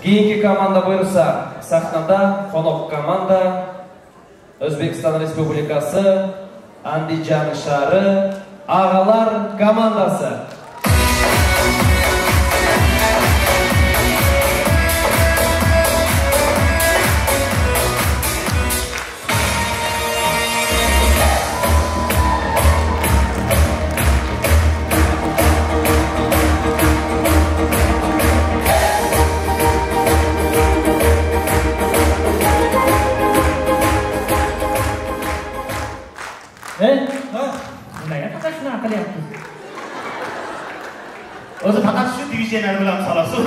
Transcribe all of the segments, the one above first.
Keyingi komanda buyursa, sahnada qo'noq komanda O'zbekiston Respublikasi Andijon shahri Ag'alar komandasi. O'zi faqat shu diviziyalar bilan solasiz.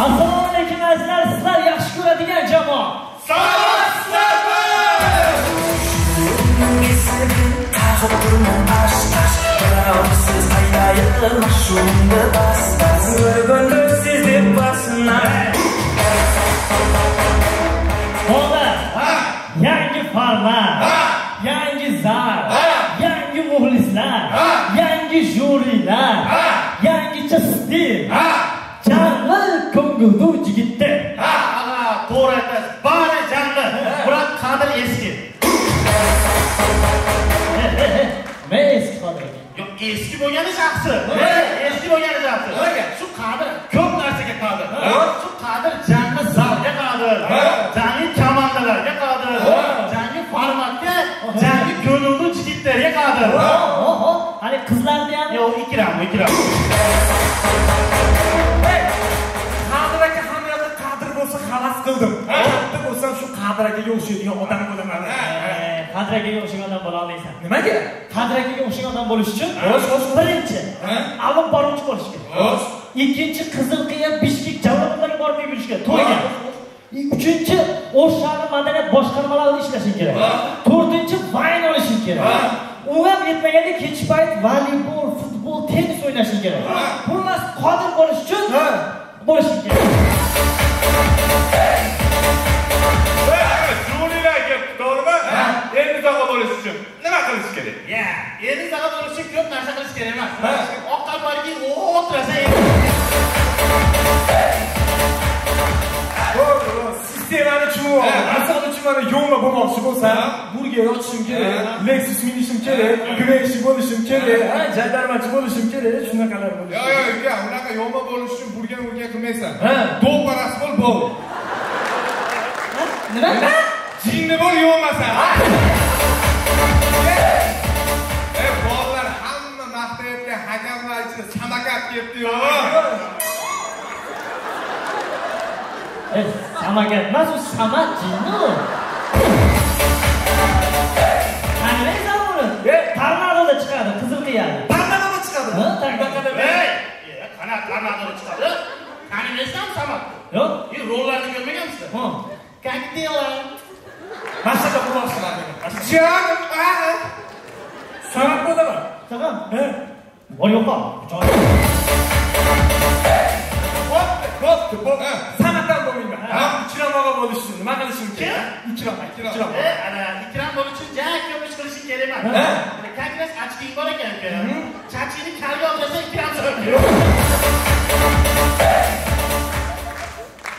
Assalomu alaykum azizlar, sizlar yaxshi ko'radigan jamoa. Salasizlarmi? Hozir yangi format, yangi zal, yangi muxlislar, yangi jurilar, yangicha stil, janli ko'ngildu yigitlar. To'g'ri aytasiz. Bari janli. Biroq qadr eski. Men eski qadr. Yo'q, eski bo'lgani yaxshi. Eski bo'lgani yaxshi. Shu qadr ko'p narsaga qadr. Shu qadr janli zalga qadr. Janli komandalarga qadr. Janli formatga, janli ko'ngildu yigitlarga qadr. Hali qizlarni ham yo'q, ikram. Qadiraga hammayoqda qadr bo'lsa xalas qildim. Bitta bo'lsam shu qadiraga o'xshaydigan odam bo'laman. Qadraga o'xshagan odam bo'la olmaysan. Nimaga? Qadraga o'xshagan odam bo'lish uchun birinchi alib boruvchi bo'lish kerak. Ikkinchi Qizilqiya, Bishkek javoblarga borib yurish kerak. To'g'ri. Uchinchi O'sh shahri madaniyat boshqarmalarida ishlashing kerak. To'rtinchi vayn olishing kerak. U ham yetmaganda kech payt voleybol, futbol, tennis o'ynashing kerak. Xullas qodir bo'lish uchun bo'lishing kerak. Elnizaga bo'lish uchun nima qilish kerak? Elnizaga bo'lish uchun ko'p narsa qilish kerak emas. Oqqan borki, o'tirasa sistemani tushunib oldim. Asal uchun mana yo'lma bo'lmoqchi bo'lsam, burger ochishim kerak, Lexus minishim kerak, güreşchi bo'lishim kerak, jandarmachi bo'lishim kerak, shunaqalar bo'lish. Yo'q, unaqa yo'lma bo'lish uchun burger qilmaysan. Do'paras bo'l. Nima? Jinni bo'l yo'lmasa. Bolalar hamma maqtayotgan hakamlar ichida samokat ketdi-yu. Samokat emas, u samat jinni. Qanday uni? Tornadoda chiqadi, Qizilqiyada. Tornadoda chiqadi. Qanaqa tornadoda chiqadi? Qaniysan samat? Yo'q, rollarni ko'rmagansiz? Как дела? Mashaqa qilmoqchiman. Jonim, Samat bo'laman. Tamam. Bor yo'q. Bo'pti. Samatdan bo'lmayman. Ikromoga bo'lish uchun nima qilishim kerak? Ikrom. Ana ikram bo'lish uchun jak ko'p ish qilishing kerak emas. Kakras achking bor ekan-ku. Chachini kalga olsa ikram so'raydi.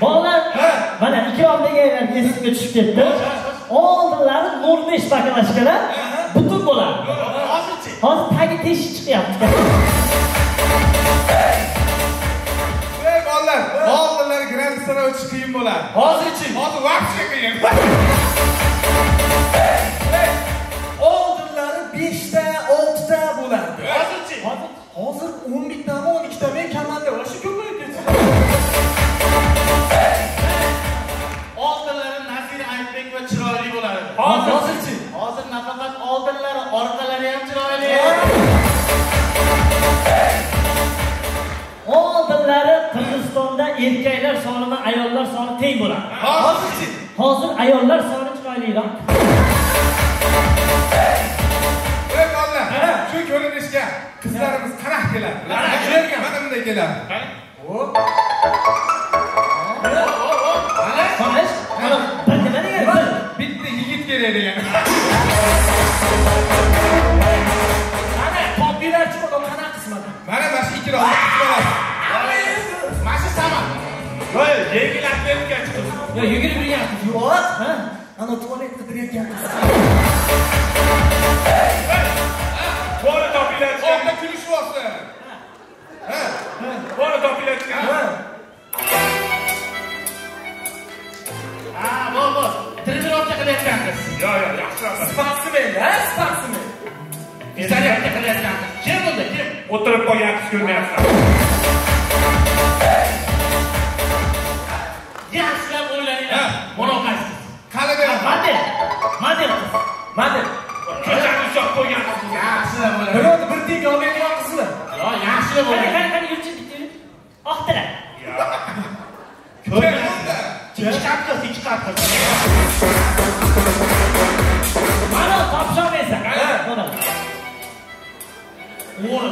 Bolalar, mana ikrom deganlar esimga tushib ketdi. Oldinlari 05 bakalashkalar butun bo'ladi. Hozir tagi teshik chiqyapti. bolalar, oldinlari gradusdan o'tish qiyin bo'ladi. Hozirchi? Hozir vaqtga qiyin. Oldinlari 5 ta, 6 ta bo'lardi. Hozirchi? Hozir 11 tami, 12 tami komanda bor. Shu ko'payib ketdi. Oldinlari Nazir Aytbek va chiroyli bo'lardi. Hozirchi? Hozir nafaqat oldinlari, orqalari ham chiroyli. Oldinlari Qirg'izistonda erkaklar soni va ayollar soni teng bo'ladi. Hozirchi? Hozir ayollar soni chiroyliroq. Bolalar, shu ko'rinishga qizlarimiz qanaqa keladi? Mana bunday keladi. Hop. Qarash, bir nima degan? Bitta yigit kerak degan. Ana, popiylarchi bo'l, qanaqa qismat? Mana shu ikki ro'yxat. Yo, yugurib yuryapsiz. Yo'q. Ha? Ana tualetda turayotganmiz. Bora topiladi. Orda kulishyapti. Ha? Bora topiladi. Ha, bo'l. Trenirovka qilayotgansiz. Yo, yaxshi. Sportsmen, ha? Sportsmen. Trenirovka qilayotgansiz. Kim bo'ldi? Kim? O'tirib qo'yapsiz, ko'rmayapsiz. Yaxshilab o'ylaninglar. Munoqasiz. Qani ber. Model. Ko'chani ushlab qo'ygansiz. Yaxshilab o'ylaning. Birov bir teng olmaydigan qizmi? Yo, yaxshilab o'ylaning. Qani yurchi bitti. Oqtilar. Ko'rmayapsiz. Ikki qatqa. Mana topshamaysan. Mana. O'g'ri.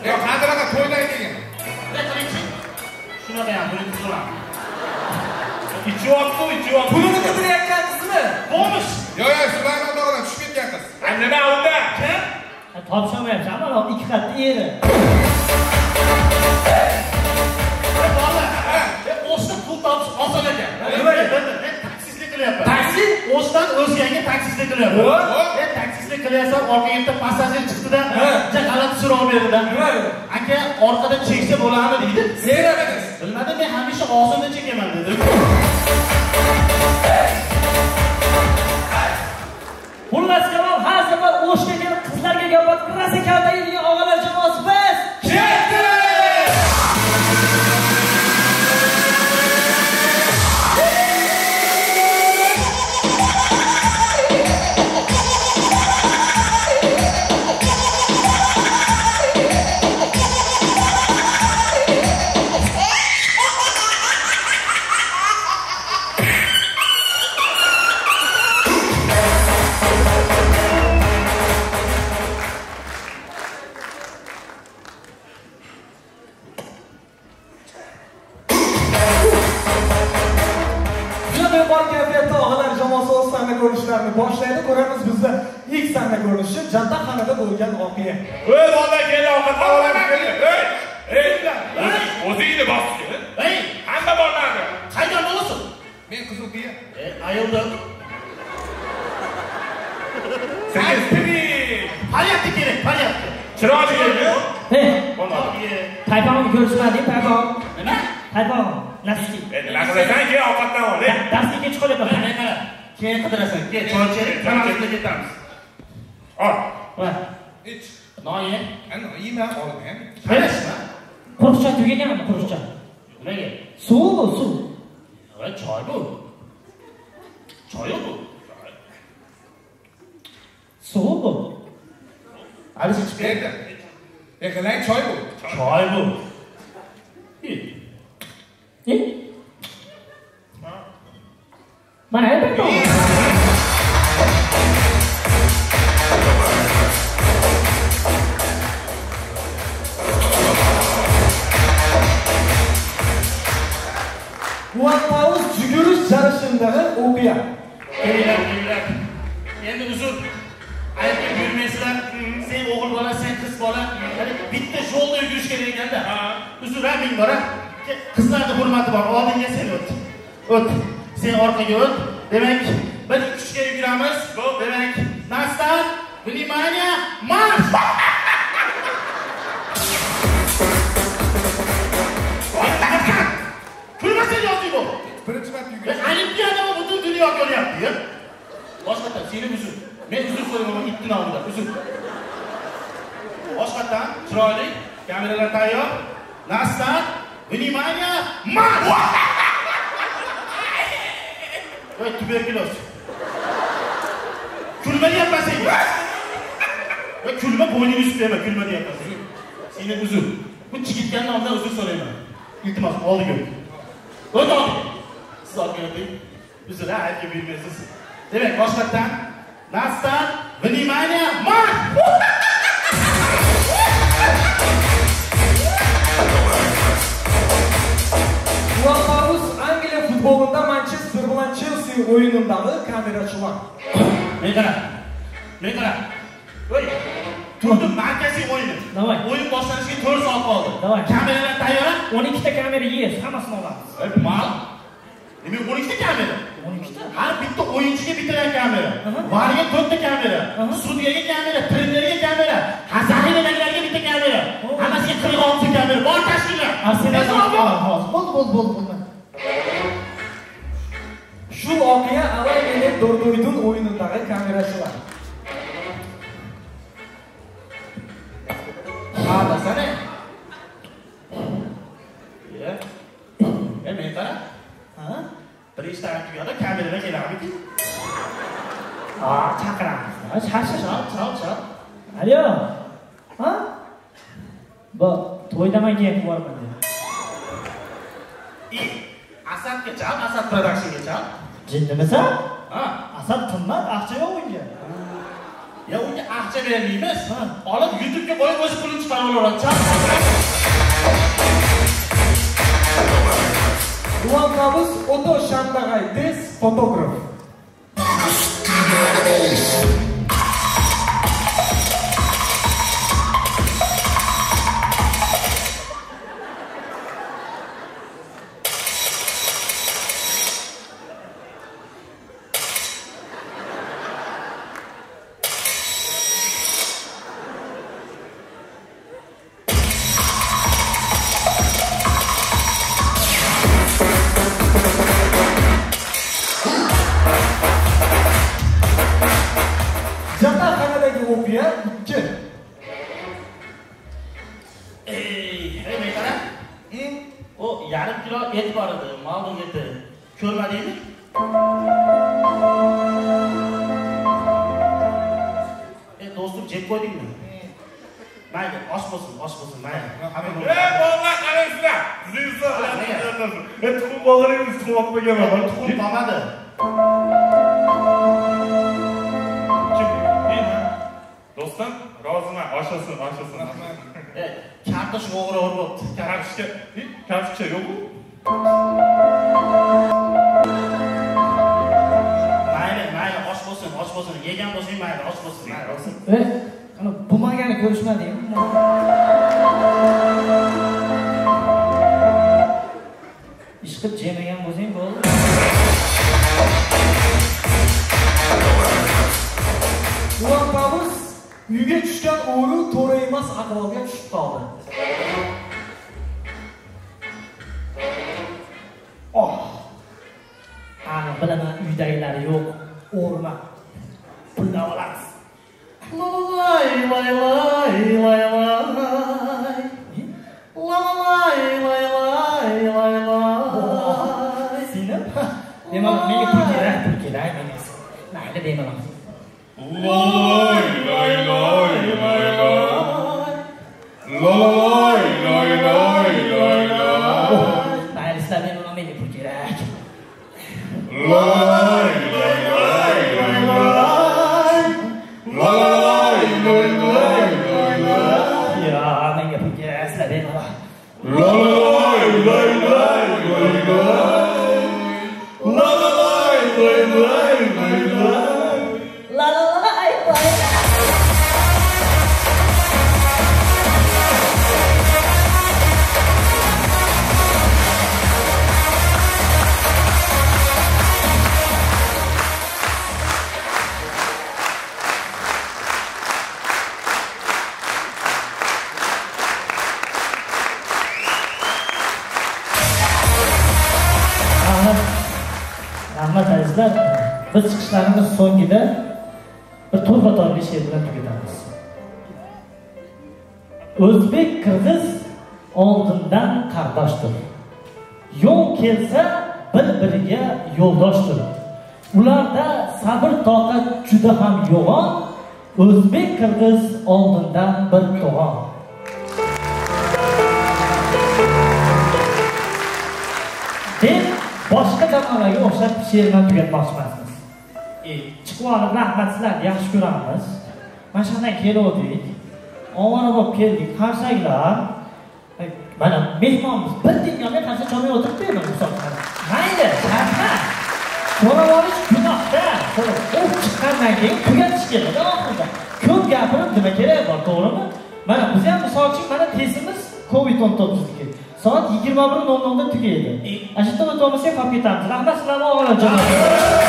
Yo, qadiraga to'ylaydi degan. Ne qilingchi? Shunaqa ham buni tuzaman. Ichyapti. Pulini qidirayotgansizmi? Bo'lmish. Yo, Sulaymon tog'dan tushib ketgan qiz. Nima unda? Kim? Topshamayapsan. Mana 2 qatli eri. O'shdan pul topish oson ekan. Men taksistlik qilyapman. Taksi? O'shdan o'zganga taksistlik qilyapman. Men taksistlik qilyapsam, orqaga passajir chiqdi-da, g'alati so'rov berdi-da. Aka, orqada cheksa bo'ladimi deydi. Seyramiz. Bilmadim, men hamisha og'zimda chekaman dedi. Xullas kalom, har safar o'shga kelib qizlarga gapirib, rosa kalta yeydigan og'alar jamoasi biz. ko'rinishlarni boshlaydi. Ko'ramiz bizda ilk sahna ko'rinishi jandaxonada bo'lgan voqea. Ey, bola kel, ovqatlar olamiz. Ey, o'zingni bos. Ey, hamma borlardi. Qaydan bo'lasan? Men Qiziqbiya. Ayoldan. Sen Haryapti kerak, haryapti. Chiroyli edi. Hey, Bola. Tayfonni ko'rishmading, Tayfon. Nima? Tayfon, nasib. Nima qilasan ki ovqatdan ol. Darsga kech qolyapman. Mana, keyin qidirasan. Kel, choy ichaylik, tamasga ketamiz. Ol. Va, Ich. Noye. Ana, yema olmayman. Qarashma. quruqcha tugaganmi, quruqcha? Nimaga? Suv bu, suv. Ha, choy bu. Choy bu. Suv bu. Hadi ichib Berdi. Eqalang choy bu. Choy bu. Mana albatta. Muvaffaqiyat yugurish jarishindagi o'qiya. Kelinglar. Endi uzr. Aytib yurmaysizlar. Sen o'g'il bola, sen qiz bola. Bitta yo'lda yugurish kerak ekanda. Uzr, ming bora. Qizlarning hurmati bor. Oldinga sen o't. O't. Sen orqaga o't. Demak, bir kuchga yuguramiz. Demak, Nastan, Vlimaniya, marsh! Kulmasin yo'q bu. Birinchi marta yugurish. Olimpiadada butun dunyo ko'ryapti-ya. Boshqatdan seni uzr. Men uzr so'rayman itning oldida. Uzr. Boshqatdan chiroyli, kameralar tayyor. Nastan, Vlimaniya, marsh! Voy tuberkuloz. Kulma deyapman senga. Voy kulma bo'yningni ustida, kulma deyapman senga. Seni uzr. Bu chigitgan nomdan uzr so'rayman. Iltimos oldiga. O'tdi. Siz oldiga o'ting. Uzr, aytib bilmaysiz. Demak, boshqatdan Nastan, Vlimaniya, marsh! Muvaffaqiyat Angliya futbolida Manchester bilan Chelsea o'yinidagi kamerachilar. Men qara. Voy. Turdi markaziy o'yini. Davay. O'yin boshlanishiga 4 soat qoldi. Davay. Kameralar tayyor. 12 ta kamera yeysiz, hammasini olamiz. Mal. Demek 12 ta kamera. 12 ta. Har bitta o'yinchiga bitta kamera. Varga 4 ta kamera. Sudyaga kamera, trenerga kamera, hasaniylarga bitta kamera. Hammasiga 46 ta kamera. Bor tashkilot. Bo'ldi. Shu voqea avvalgina Dordoydun o'yinidagi kamerachilar. Qadasana. Men qara. Ha? Bir ishdan tugadi, kameraga keladiki. Chaqiramiz. Chal. Alo. Ha? Bu to'ydaman keyin borman dedi. Asadga chal, Asad Production'ga chal. Jinnimisan? Ha. Asad qimmat, aqcha yo'q unga. Ya unga aqcha bermaymiz. Olib YouTube'ga qo'yib o'zi pulini chiqarib olaveradi. Chal. Ulanmamiz Oto Shandag'ay des fotograf. Yarim kilo et bor edi, ma'lum edi. Ko'rmadingmi? Do'stim jeb qo'ydingmi? Mayli, osh bo'lsin, mayli. Bog'lar qaraysizlar. Tuxum bog'laringiz tuxum olib qo'yganman. Tuxum qolmadi. Do'stim, roziman, oshilsin. Kartoshka o'g'ri o'ribdi. Kartoshka yo'q-ku? Mayli, osh bo'lsin. Yegan bo'lsang mayli, osh bo'lsin. Ana bo'lmagani ko'rishmadingmi? Ish qilib jemagan bo'lsang bo'ldi. Ulanmamiz uyga tushgan o'g'ri to'ra emas ahvolga tushib qoldi. Ana bilaman uydagilari yo'q, o'g'rima. Pulni olamiz. Lay. Seni? Demak, menga pul kerak, menga. Mayli deyman. Lay. Mayli, sizlar menga pul kerak. Ya, menga pul kerak, sizlar menga. Rahmat azizlar, biz chiqishlarimiz so'ngida bir to'rva-to'rva she'r bilan tugatamiz. O'zbek qirg'iz oldindan qardoshdir. Yo'l kelsa bir-biriga yo'ldoshdir. Ularda sabr toqat juda ham yo'g'on. O'zbek qirg'iz oldindan bir to'g'on. Boshqa zamonlarga o'xshab she'rni tugatmoqchimiz. Chiqib olib rahmatsizlar, yaxshi ko'ramiz. Mana shundan keldik. Ovora bo'lib keldik, qarsaklar. Mana mehmonimiz bir dinyoga qarshi chomay o'tiribdi-mi, misollar. Mayli, sharha. So'rab olish gunohda. So'rab chiqqandan keyin tugatish kerak oxirida. Ko'p gapirib nima kerak bor, to'g'rimi? Mana biz ham misol uchun mana testimiz COVID-19 niki. soat 21:00 da tugaydi. Ana shu yerda o'tib olmasak qolib ketamiz. Rahmat sizlarga o'g'illar.